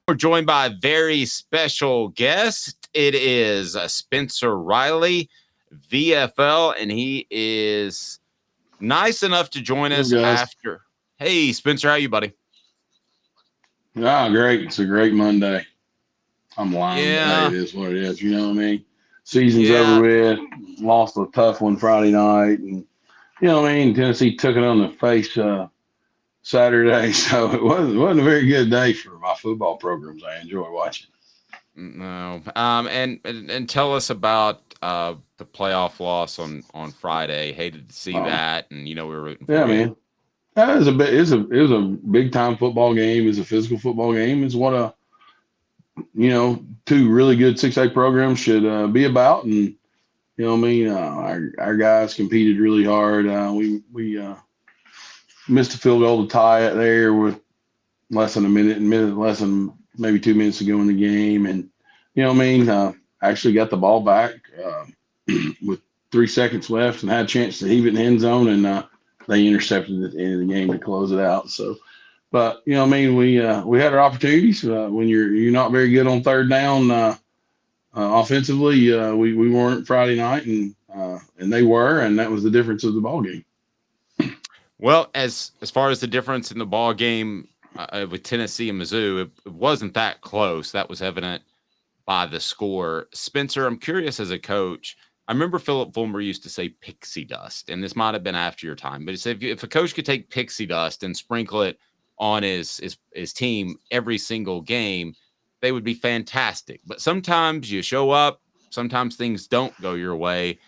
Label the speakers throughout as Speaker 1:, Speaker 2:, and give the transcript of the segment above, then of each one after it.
Speaker 1: We're joined by a very special guest. It is Spencer Riley, VFL, and he is nice enough to join us after. Hey, Spencer, how you, buddy?
Speaker 2: Great. It's a great Monday. I'm lying, but hey, it is what it is. You know what I mean? Season's over with. Lost a tough one Friday night, and you know what I mean. Tennessee took it on the face Saturday, so it wasn't a very good day for my football programs. I enjoy watching.
Speaker 1: No, and tell us about the playoff loss on Friday. Hated to see that, and we were rooting for you.
Speaker 2: Yeah, man. It was a big time football game. It's a physical football game. It's what two really good 6A programs should be about. And you know what I mean. Our guys competed really hard. We missed a field goal to tie it there with less than less than maybe 2 minutes to go in the game, and you know what I mean. Actually got the ball back with 3 seconds left and had a chance to heave it in the end zone, and they intercepted at the end of the game to close it out. So, but you know what I mean. We had our opportunities. When you're not very good on third down offensively, we weren't Friday night, and they were, and that was the difference of the ball game.
Speaker 1: Well, as far as the difference in the ball game with Tennessee and Mizzou, it wasn't that close. That was evident by the score. Spencer, I'm curious as a coach. I remember Philip Fulmer used to say pixie dust, and this might have been after your time, but he said if a coach could take pixie dust and sprinkle it on his team every single game, they would be fantastic. But sometimes you show up, sometimes things don't go your way.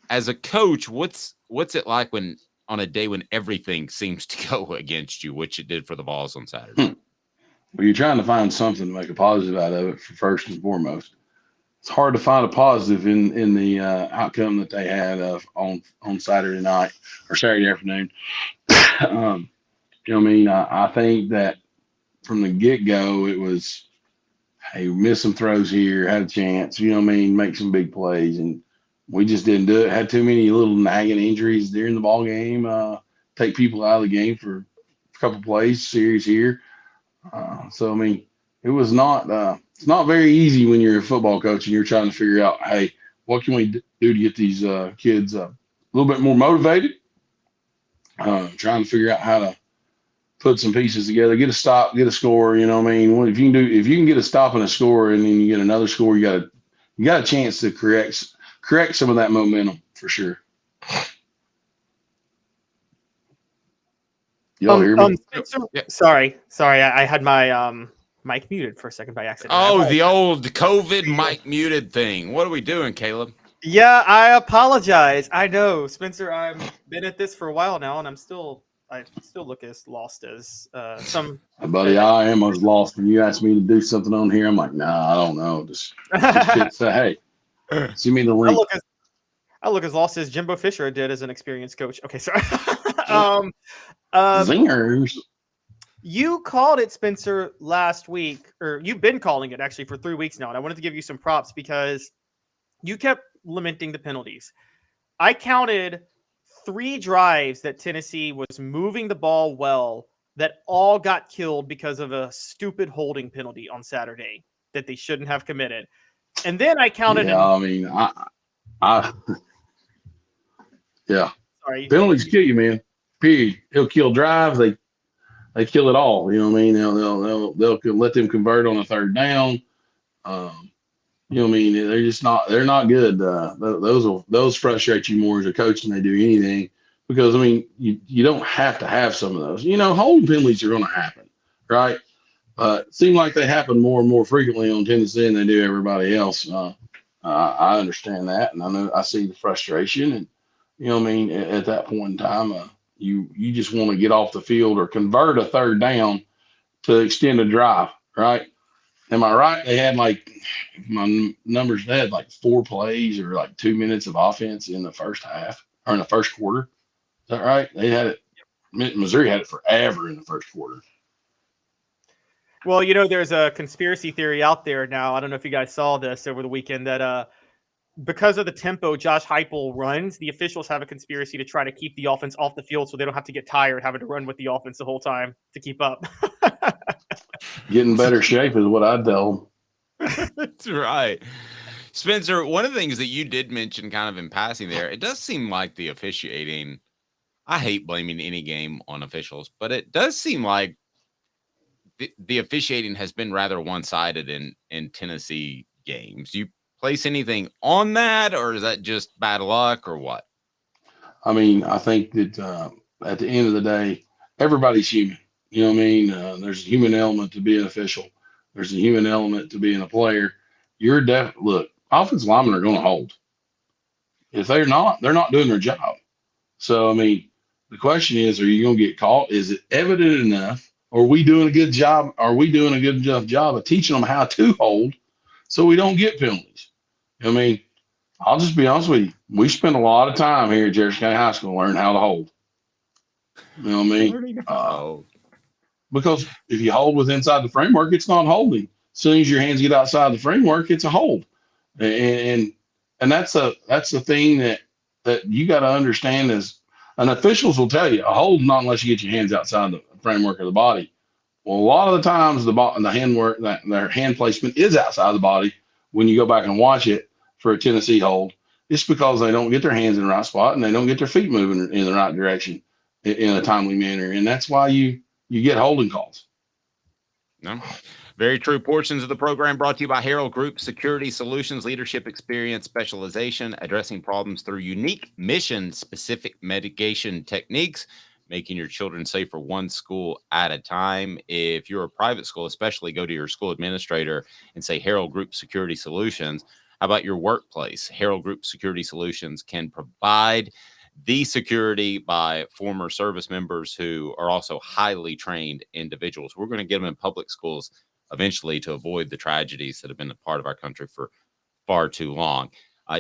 Speaker 1: As a coach, what's it like on a day when everything seems to go against you, which it did for the Vols on Saturday?
Speaker 2: Well, you're trying to find something to make a positive out of it first and foremost. It's hard to find a positive in the outcome that they had on Saturday night or Saturday afternoon. You know what I mean? I think that from the get-go, it was, hey, we missed some throws here, had a chance, you know what I mean, make some big plays, and we just didn't do it. Had too many little nagging injuries during the ball game. Take people out of the game for a couple plays, series here. So I mean, it was not. It's not very easy when you're a football coach and you're trying to figure out, hey, what can we do to get these kids a little bit more motivated? Trying to figure out how to put some pieces together, get a stop, get a score. You know what I mean? If you can get a stop and a score, and then you get another score, you got a chance to correct some of that momentum for sure. Y'all hear me?
Speaker 3: Sorry. I had my mic muted for a second by accident.
Speaker 1: Oh, the old COVID mic muted thing. What are we doing, Caleb?
Speaker 3: Yeah, I apologize. I know, Spencer, I've been at this for a while now, and I still look as lost as some.
Speaker 2: Buddy, I am as lost. When you asked me to do something on here, I'm like, nah, I don't know. Just say, hey, send me the link.
Speaker 3: I look as lost as Jimbo Fisher did as an experienced coach. Okay, sorry.
Speaker 2: Zingers.
Speaker 3: You called it, Spencer, last week, or you've been calling it actually for 3 weeks now, and I wanted to give you some props because you kept lamenting the penalties. I counted 3 drives that Tennessee was moving the ball well that all got killed because of a stupid holding penalty on Saturday that they shouldn't have committed. And then I counted.
Speaker 2: Yeah, yeah.
Speaker 3: Sorry.
Speaker 2: Penalties kill you, man. Period. He'll kill drives. They kill it all. You know what I mean? They'll let them convert on a third down. You know what I mean? They're not good. Those frustrate you more as a coach than they do anything, because I mean, you don't have to have some of those. Holding penalties are going to happen, right? It seems like they happen more and more frequently on Tennessee than they do everybody else. I understand that, and I see the frustration, and you know what I mean. At that point in time, you just want to get off the field or convert a third down to extend a drive, right? Am I right? They had my numbers. They had 4 plays or 2 minutes of offense in the first half or in the first quarter. Is that right? They had it. Missouri had it forever in the first quarter.
Speaker 3: Well, there's a conspiracy theory out there now. I don't know if you guys saw this over the weekend that because of the tempo Josh Heupel runs, the officials have a conspiracy to try to keep the offense off the field so they don't have to get tired having to run with the offense the whole time to keep up.
Speaker 2: Get in better shape is what I'd tell them.
Speaker 1: That's right. Spencer, one of the things that you did mention kind of in passing there, it does seem like the officiating, I hate blaming any game on officials, but it does seem like the officiating has been rather one-sided in Tennessee games. Do you place anything on that, or is that just bad luck, or what?
Speaker 2: I mean, I think that at the end of the day, everybody's human. You know what I mean? There's a human element to being an official. There's a human element to being a player. Look, offensive linemen are going to hold. If they're not doing their job. So, I mean, the question is, are you going to get caught? Is it evident enough? Are we doing a good job? Are we doing a good enough job of teaching them how to hold so we don't get penalties? I mean, I'll just be honest with you. We spend a lot of time here at Jefferson County High School learning how to hold. You know what I mean? Because if you hold with inside the framework, it's not holding. As soon as your hands get outside the framework, it's a hold. And that's the thing that you got to understand is, and officials will tell you, a hold not unless you get your hands outside the framework of the body. Well, a lot of the times the hand work, their hand placement is outside the body when you go back and watch it for a Tennessee hold. It's because they don't get their hands in the right spot and they don't get their feet moving in the right direction in a timely manner. And that's why you get holding calls.
Speaker 1: No. Very true. Portions of the program brought to you by Herald Group Security Solutions, leadership experience, specialization, addressing problems through unique mission-specific mitigation techniques, making your children safer one school at a time. If you're a private school, especially, go to your school administrator and say Herald Group Security Solutions. How about your workplace? Herald Group Security Solutions can provide the security by former service members who are also highly trained individuals. We're going to get them in public schools eventually to avoid the tragedies that have been a part of our country for far too long.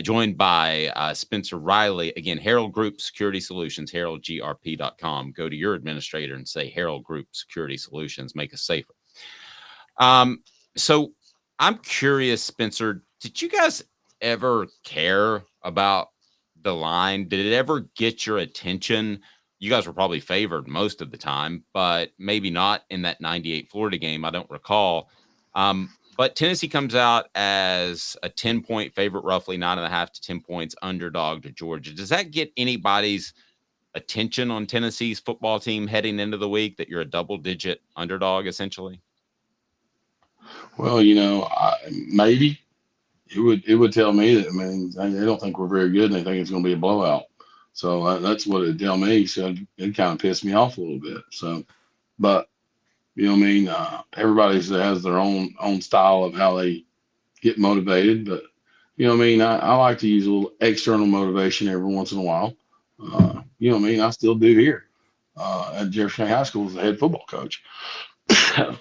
Speaker 1: Joined by Spencer Riley. Again, Herald Group Security Solutions, heraldgrp.com. Go to your administrator and say Herald Group Security Solutions, make us safer. So I'm curious, Spencer, did you guys ever care about the line? Did it ever get your attention? You guys were probably favored most of the time, but maybe not in that 98 Florida game. I don't recall. But Tennessee comes out as a 10-point favorite, roughly 9.5 to 10 points underdog to Georgia. Does that get anybody's attention on Tennessee's football team heading into the week that you're a double-digit underdog, essentially?
Speaker 2: Well, maybe it would tell me that. I mean, they don't think we're very good, and they think it's going to be a blowout. So that's what it'd tell me. So it kind of pissed me off a little bit. So, but you know what I mean? Everybody has their own style of how they get motivated. But you know what I mean? I like to use a little external motivation every once in a while. You know what I mean? I still do here at Jefferson High School as the head football coach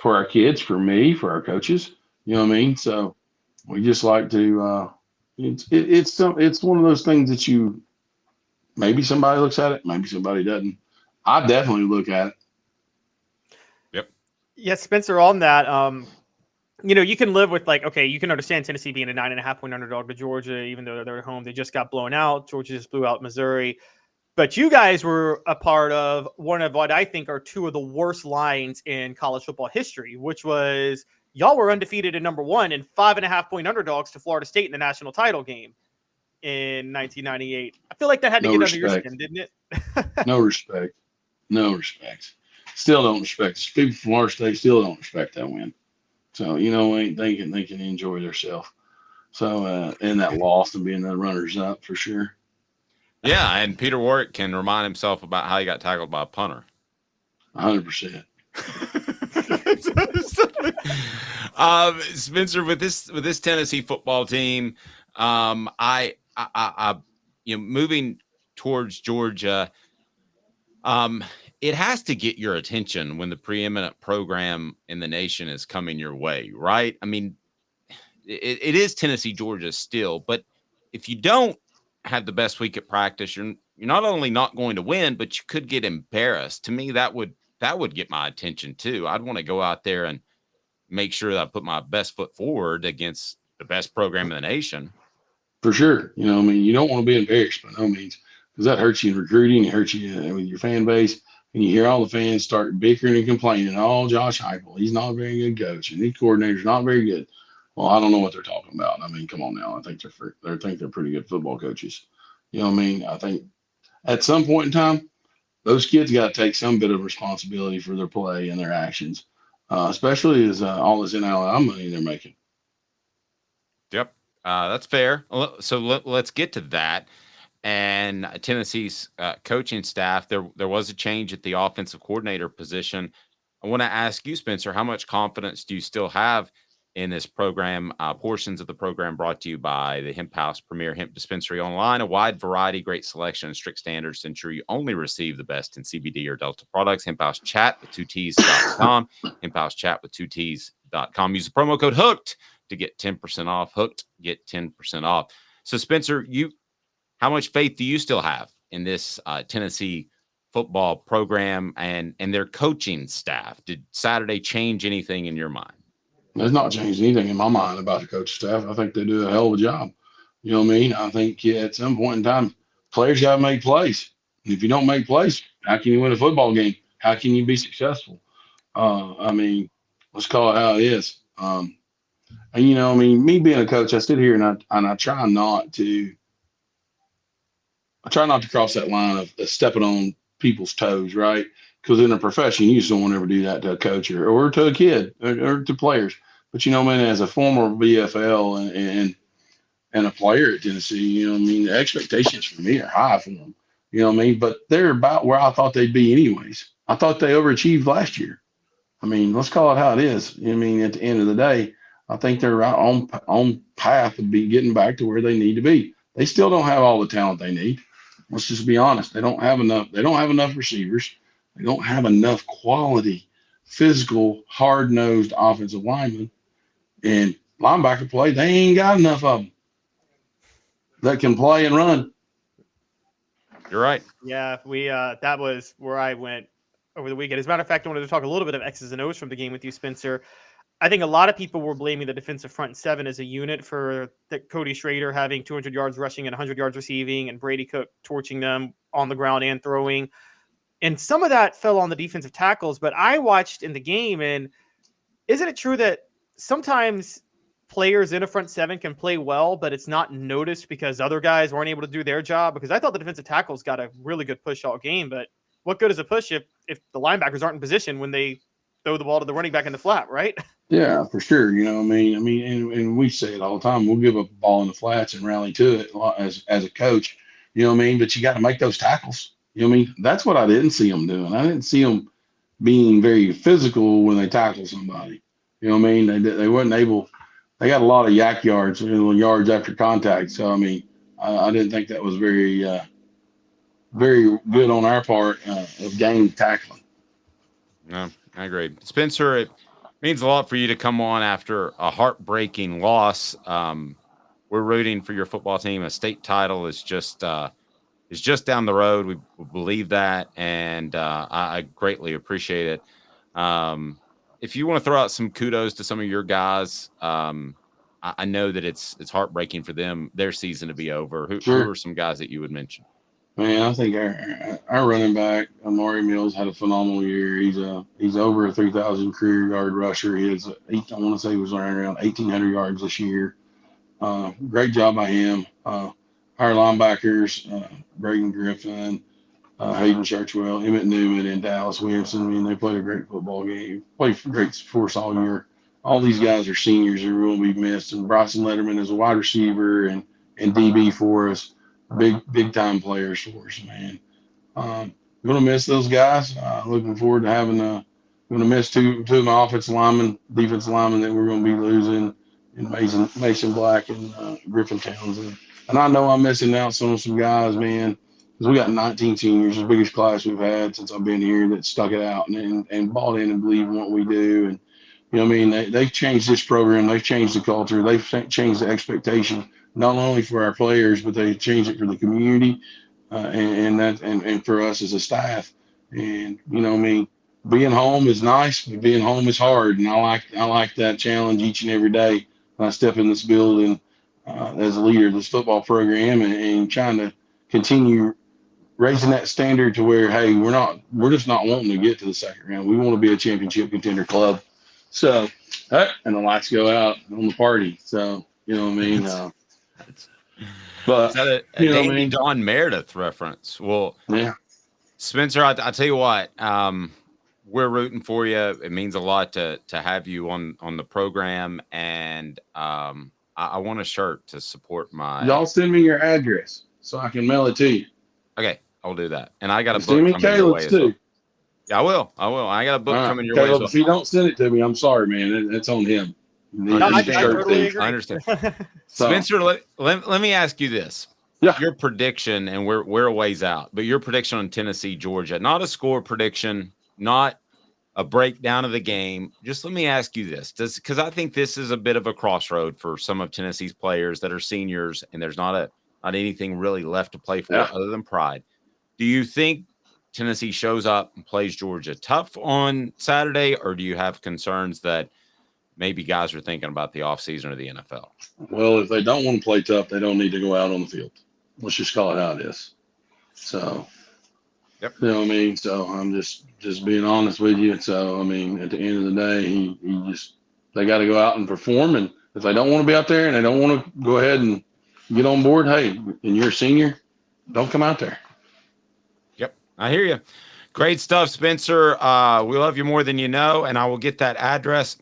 Speaker 2: for our kids, for me, for our coaches. You know what I mean? So we just like to. It's one of those things that you. Maybe somebody looks at it, maybe somebody doesn't. I definitely look at it.
Speaker 1: Yep.
Speaker 3: Yeah, Spencer, on that, you can live with okay, you can understand Tennessee being a 9.5-point underdog to Georgia, even though they're at home. They just got blown out. Georgia just blew out Missouri. But you guys were a part of one of what I think are two of the worst lines in college football history, which was y'all were undefeated at number 1 and 5.5-point underdogs to Florida State in the national title game in 1998. I feel like that had to get under your skin, didn't it?
Speaker 2: No respect. Still don't respect. People from Florida State still don't respect that win. So they can enjoy themselves. So and that loss and being the runners up for sure.
Speaker 1: Yeah, and Peter Warwick can remind himself about how he got tackled by a punter.
Speaker 2: 100%.
Speaker 1: Spencer, with this Tennessee football team, I moving towards Georgia, it has to get your attention when the preeminent program in the nation is coming your way, right? I mean, it is Tennessee, Georgia still, but if you don't have the best week at practice, you're not only not going to win, but you could get embarrassed. To me, that would get my attention too. I'd want to go out there and make sure that I put my best foot forward against the best program in the nation.
Speaker 2: For sure. You don't want to be embarrassed by no means, because that hurts you in recruiting. It hurts you with your fan base. and you hear all the fans start bickering and complaining. Oh, Josh Heupel, he's not a very good coach, and these coordinators not very good. Well, I don't know what they're talking about. I mean, come on now. I think they're pretty good football coaches. You know what I mean? I think at some point in time, those kids got to take some bit of responsibility for their play and their actions, especially as all this NIL money they're making.
Speaker 1: Yep, that's fair. So let's get to that. And Tennessee's coaching staff, there was a change at the offensive coordinator position. I want to ask you, Spencer, how much confidence do you still have in this program? Portions of the program brought to you by the Hemp House Premier Hemp Dispensary Online, a wide variety, great selection, and strict standards to ensure you only receive the best in CBD or Delta products. Hemp House Chat with 2Ts.com. Hemp House Chat with 2Ts.com. Use the promo code HOOKED to get 10% off. Hooked, get 10% off. So, Spencer, how much faith do you still have in this Tennessee football program and their coaching staff? Did Saturday change anything in your mind?
Speaker 2: It's not changed anything in my mind about the coaching staff. I think they do a hell of a job. You know what I mean? I think at some point in time, players got to make plays. And if you don't make plays, how can you win a football game? How can you be successful? I mean, let's call it how it is. And you know, I mean, me being a coach, I sit here and I try not to cross that line of stepping on people's toes, right? Because in a profession, you just don't want to ever do that to a coach or to a kid or to players. But you know, man, as a former BFL and a player at Tennessee, you know what I mean, the expectations for me are high for them. You know what I mean? But they're about where I thought they'd be anyways. I thought they overachieved last year. I mean, let's call it how it is. I mean, at the end of the day, I think they're right on path to be getting back to where they need to be. They still don't have all the talent they need. Let's just be honest. They don't have enough. They don't have enough receivers. They don't have enough quality, physical, hard-nosed offensive linemen. And linebacker play, they ain't got enough of them that can play and run.
Speaker 1: You're right.
Speaker 3: Yeah, that was where I went over the weekend. As a matter of fact, I wanted to talk a little bit of X's and O's from the game with you, Spencer. I think a lot of people were blaming the defensive front seven as a unit for Cody Schrader having 200 yards rushing and 100 yards receiving, and Brady Cook torching them on the ground and throwing. And some of that fell on the defensive tackles. But I watched in the game, and isn't it true that sometimes players in a front seven can play well, but it's not noticed because other guys weren't able to do their job? Because I thought the defensive tackles got a really good push all game, but what good is a push if the linebackers aren't in position when they throw the ball to the running back in the flat, right?
Speaker 2: Yeah, for sure. You know what I mean, and we say it all the time. We'll give a ball in the flats and rally to it as a coach. You know what I mean? But you got to make those tackles. You know what I mean? That's what I didn't see them doing. I didn't see them being very physical when they tackle somebody. You know what I mean? They weren't able. They got a lot of yak yards, yards after contact. So I mean, I didn't think that was very good on our part of game tackling.
Speaker 1: No, I agree. Spencer, it means a lot for you to come on after a heartbreaking loss. We're rooting for your football team. A state title is just down the road. We believe that, and I greatly appreciate it. If you want to throw out some kudos to some of your guys, I know that it's heartbreaking for them, their season to be over. Who are some guys that you would mention?
Speaker 2: Man, I think our running back, Amari Mills, had a phenomenal year. He's over a 3,000 career yard rusher. I want to say he was around 1,800 yards this year. Great job by him. Our linebackers, Braden Griffin, Hayden Churchwell, Emmett Newman, and Dallas Williamson. I mean, they played a great football game. Played great for us all year. All these guys are seniors who will be missed. And Bryson Letterman is a wide receiver and DB for us. Big time players for us, man. We're gonna miss those guys. Looking forward to having. We're gonna miss two of my offensive linemen, defensive linemen that we're gonna be losing, in Mason Black and Griffin Townsend. And I know I'm missing out on some guys, man, because we got 19 seniors, the biggest class we've had since I've been here, that stuck it out and bought in and believe in what we do. And you know what I mean? They've changed this program. They've changed the culture. They've changed the expectation, not only for our players, but they changed it for the community and for us as a staff. And you know what I mean? Being home is nice, but being home is hard. And I like that challenge each and every day when I step in this building as a leader of this football program and trying to continue raising that standard to where, hey, we're just not wanting to get to the second round. We want to be a championship contender club. So, and the lights go out on the party. So, you know what I mean? But
Speaker 1: Is that a
Speaker 2: you know what I
Speaker 1: Dandy
Speaker 2: mean?
Speaker 1: Don Meredith reference? Well,
Speaker 2: Yeah.
Speaker 1: Spencer, I tell you what, we're rooting for you. It means a lot to have you on the program, and I want a shirt to support my.
Speaker 2: Y'all send me your address so I can mail it to you.
Speaker 1: Okay, I'll do that. And I got a
Speaker 2: And
Speaker 1: book
Speaker 2: send me
Speaker 1: coming your way
Speaker 2: Caleb's
Speaker 1: as well.
Speaker 2: too.
Speaker 1: Yeah, I will. I got a book
Speaker 2: All right,
Speaker 1: coming your way as
Speaker 2: Caleb,
Speaker 1: well.
Speaker 2: if you don't send it to me, I'm sorry, man. It's on him.
Speaker 3: No, I
Speaker 2: He's a shirt
Speaker 3: totally
Speaker 2: thief.
Speaker 3: agree.
Speaker 1: I understand.
Speaker 2: So,
Speaker 1: Spencer, let me ask you this.
Speaker 2: Yeah.
Speaker 1: Your prediction, and we're a ways out, but your prediction on Tennessee, Georgia, not a score prediction, not a breakdown of the game. Just let me ask you this, because I think this is a bit of a crossroad for some of Tennessee's players that are seniors, and there's not anything really left to play for other than pride. Do you think Tennessee shows up and plays Georgia tough on Saturday, or do you have concerns that maybe guys are thinking about the offseason or the NFL?
Speaker 2: Well, if they don't want to play tough, they don't need to go out on the field. Let's just call it how it is. So,
Speaker 1: Yep.
Speaker 2: You know what I mean? So I'm just being honest with you. So, I mean, at the end of the day, they got to go out and perform. And if they don't want to be out there and they don't want to go ahead and get on board, hey, and you're a senior, don't come out there.
Speaker 1: Yep. I hear you. Great stuff, Spencer. We love you more than you know, and I will get that address.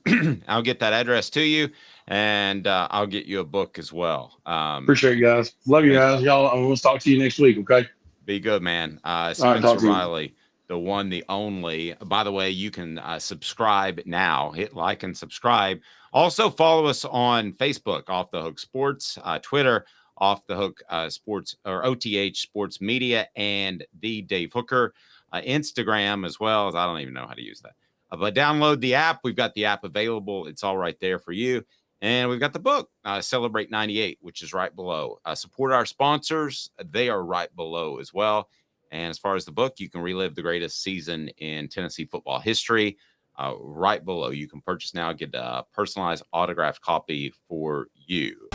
Speaker 1: I'll get that address to you, and I'll get you a book as well.
Speaker 2: Appreciate you guys. Love you guys. Y'all, I'm going to talk to you next week, okay?
Speaker 1: Be good, man.
Speaker 2: right,
Speaker 1: Spencer
Speaker 2: talk to you.
Speaker 1: Riley, the one, the only. By the way, you can subscribe now. Hit like and subscribe. Also, follow us on Facebook, Off the Hook Sports, Twitter, Off the Hook Sports, or OTH Sports Media, and the Dave Hooker. Instagram as well, as I don't even know how to use that. But download the app. We've got the app available. It's all right there for you. And we've got the book, Celebrate 98, which is right below. Support our sponsors. They are right below as well. And as far as the book, you can relive the greatest season in Tennessee football history. Right below. You can purchase now, get a personalized autographed copy for you.